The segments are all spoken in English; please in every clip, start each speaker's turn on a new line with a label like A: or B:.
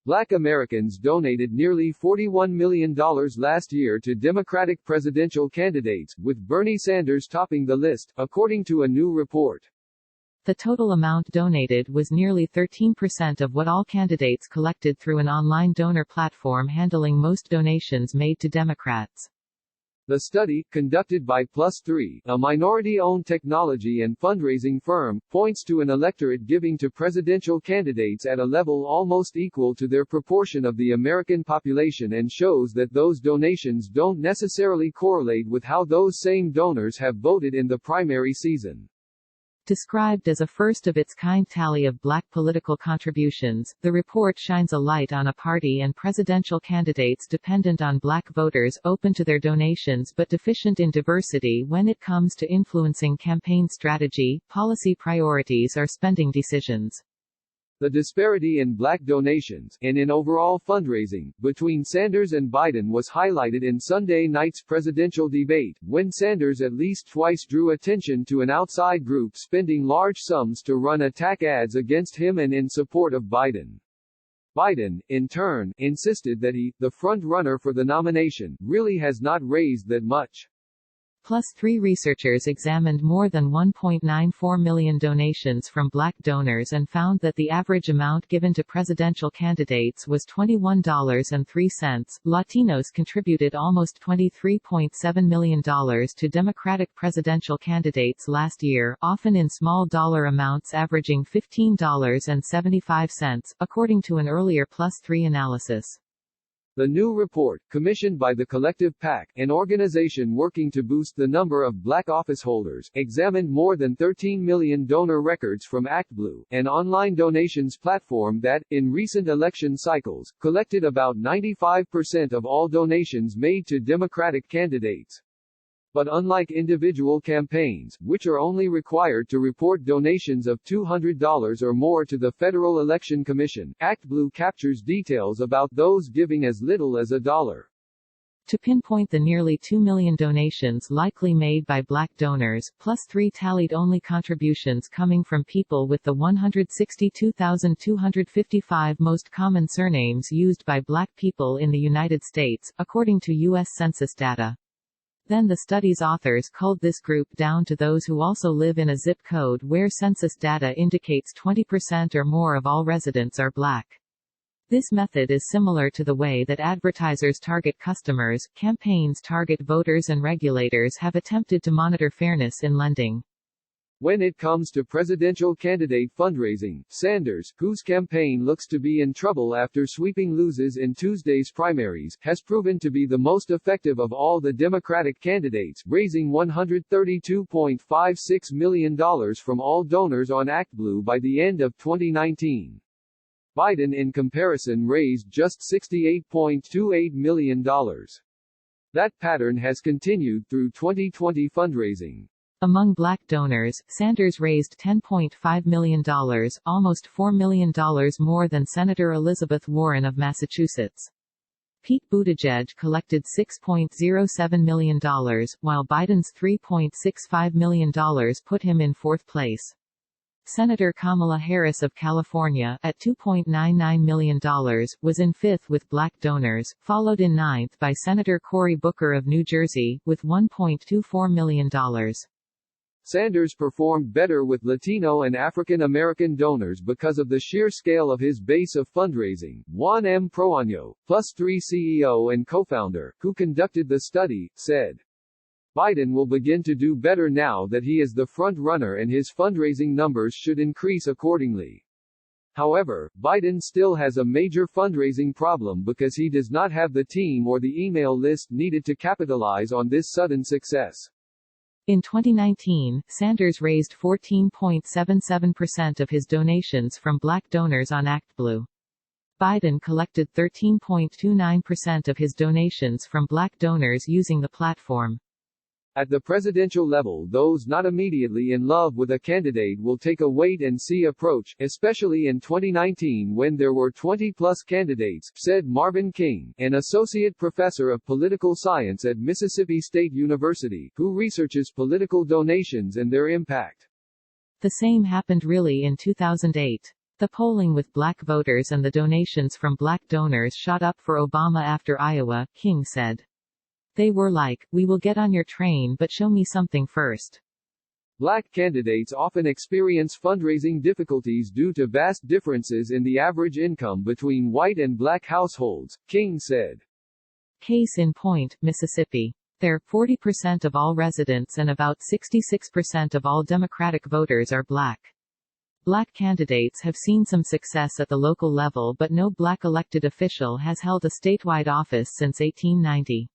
A: Black Americans donated nearly $41 million last year to Democratic presidential candidates, with Bernie Sanders topping the list, according to a new report.
B: The total amount donated was nearly 13% of what all candidates collected through an online donor platform handling most donations made to Democrats.
A: The study, conducted by Plus3, a minority-owned technology and fundraising firm, points to an electorate giving to presidential candidates at a level almost equal to their proportion of the American population and shows that those donations don't necessarily correlate with how those same donors have voted in the primary season.
B: Described as a first-of-its-kind tally of black political contributions, the report shines a light on a party and presidential candidates dependent on black voters, open to their donations but deficient in diversity when it comes to influencing campaign strategy, policy priorities or spending decisions.
A: The disparity in black donations, and in overall fundraising, between Sanders and Biden was highlighted in Sunday night's presidential debate, when Sanders at least twice drew attention to an outside group spending large sums to run attack ads against him and in support of Biden. Biden, in turn, insisted that he, the front-runner for the nomination, really has not raised that much.
B: Plus3 researchers examined more than 1.94 million donations from black donors and found that the average amount given to presidential candidates was $21.03. Latinos contributed almost $23.7 million to Democratic presidential candidates last year, often in small dollar amounts averaging $15.75, according to an earlier Plus3 analysis.
A: The new report, commissioned by the Collective PAC, an organization working to boost the number of black officeholders, examined more than 13 million donor records from ActBlue, an online donations platform that, in recent election cycles, collected about 95% of all donations made to Democratic candidates. But unlike individual campaigns, which are only required to report donations of $200 or more to the Federal Election Commission, ActBlue captures details about those giving as little as $1.
B: To pinpoint the nearly 2 million donations likely made by black donors, Plus3 tallied only contributions coming from people with the 162,255 most common surnames used by black people in the United States, according to U.S. Census data. Then the study's authors culled this group down to those who also live in a zip code where census data indicates 20% or more of all residents are black. This method is similar to the way that advertisers target customers, campaigns target voters, and regulators have attempted to monitor fairness in lending.
A: When it comes to presidential candidate fundraising, Sanders, whose campaign looks to be in trouble after sweeping losses in Tuesday's primaries, has proven to be the most effective of all the Democratic candidates, raising $132.56 million from all donors on ActBlue by the end of 2019. Biden, in comparison, raised just $68.28 million. That pattern has continued through 2020 fundraising.
B: Among black donors, Sanders raised $10.5 million, almost $4 million more than Senator Elizabeth Warren of Massachusetts. Pete Buttigieg collected $6.07 million, while Biden's $3.65 million put him in fourth place. Senator Kamala Harris of California, at $2.99 million, was in fifth with black donors, followed in ninth by Senator Cory Booker of New Jersey, with $1.24 million.
A: Sanders performed better with Latino and African American donors because of the sheer scale of his base of fundraising. Juan M. Proaño, Plus3 CEO and co-founder, who conducted the study, said, Biden will begin to do better now that he is the front runner and his fundraising numbers should increase accordingly. However, Biden still has a major fundraising problem because he does not have the team or the email list needed to capitalize on this sudden success.
B: In 2019, Sanders raised 14.77% of his donations from black donors on ActBlue. Biden collected 13.29% of his donations from black donors using the platform.
A: At the presidential level, those not immediately in love with a candidate will take a wait-and-see approach, especially in 2019 when there were 20-plus candidates, said Marvin King, an associate professor of political science at Mississippi State University, who researches political donations and their impact.
B: The same happened really in 2008. The polling with black voters and the donations from black donors shot up for Obama after Iowa, King said. They were like, "We will get on your train but show me something first."
A: Black candidates often experience fundraising difficulties due to vast differences in the average income between white and black households, King said.
B: Case in point, Mississippi. There, 40% of all residents and about 66% of all Democratic voters are black. Black candidates have seen some success at the local level, but no black elected official has held a statewide office since 1890.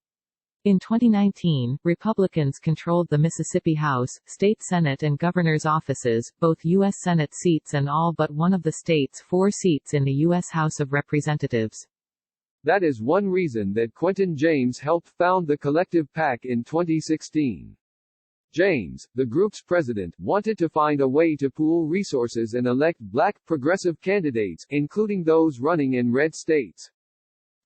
B: In 2019, Republicans controlled the Mississippi House, State Senate and Governor's offices, both U.S. Senate seats and all but one of the state's 4 seats in the U.S. House of Representatives.
A: That is one reason that Quentin James helped found the Collective PAC in 2016. James, the group's president, wanted to find a way to pool resources and elect black, progressive candidates, including those running in red states.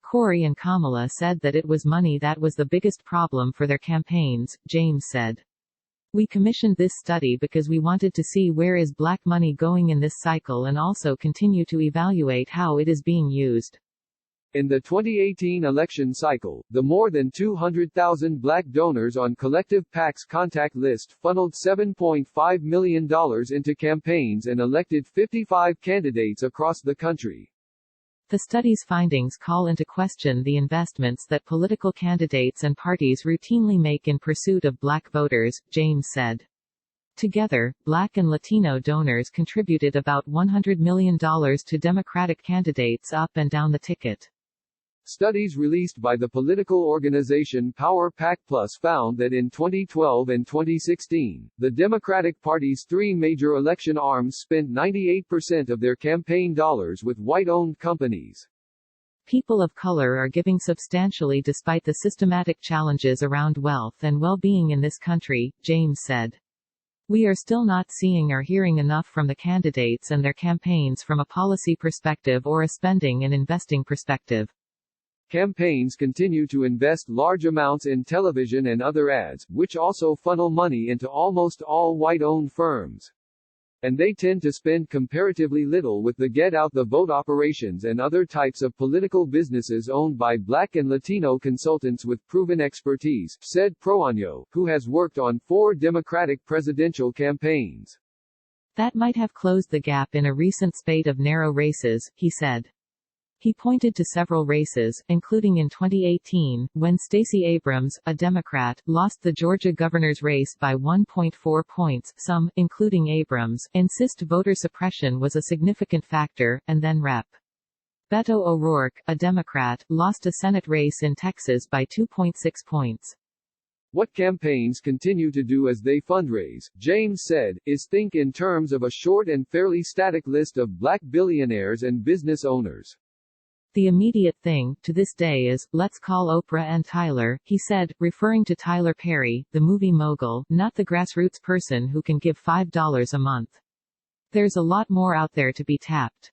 B: Corey and Kamala said that it was money that was the biggest problem for their campaigns, James said. We commissioned this study because we wanted to see where is black money going in this cycle and also continue to evaluate how it is being used.
A: In the 2018 election cycle, the more than 200,000 black donors on Collective PAC's contact list funneled $7.5 million into campaigns and elected 55 candidates across the country.
B: The study's findings call into question the investments that political candidates and parties routinely make in pursuit of black voters, James said. Together, black and Latino donors contributed about $100 million to Democratic candidates up and down the ticket.
A: Studies released by the political organization Power PAC Plus found that in 2012 and 2016, the Democratic Party's 3 major election arms spent 98% of their campaign dollars with white-owned companies.
B: People of color are giving substantially despite the systematic challenges around wealth and well-being in this country, James said. We are still not seeing or hearing enough from the candidates and their campaigns from a policy perspective or a spending and investing perspective.
A: Campaigns continue to invest large amounts in television and other ads, which also funnel money into almost all white-owned firms. And they tend to spend comparatively little with the get-out-the-vote operations and other types of political businesses owned by black and Latino consultants with proven expertise, said Proaño, who has worked on 4 Democratic presidential campaigns.
B: That might have closed the gap in a recent spate of narrow races, he said. He pointed to several races, including in 2018, when Stacey Abrams, a Democrat, lost the Georgia governor's race by 1.4 points. Some, including Abrams, insist voter suppression was a significant factor, and then Rep. Beto O'Rourke, a Democrat, lost a Senate race in Texas by 2.6 points.
A: What campaigns continue to do as they fundraise, James said, is think in terms of a short and fairly static list of black billionaires and business owners.
B: The immediate thing, to this day is, let's call Oprah and Tyler, he said, referring to Tyler Perry, the movie mogul, not the grassroots person who can give $5 a month. There's a lot more out there to be tapped.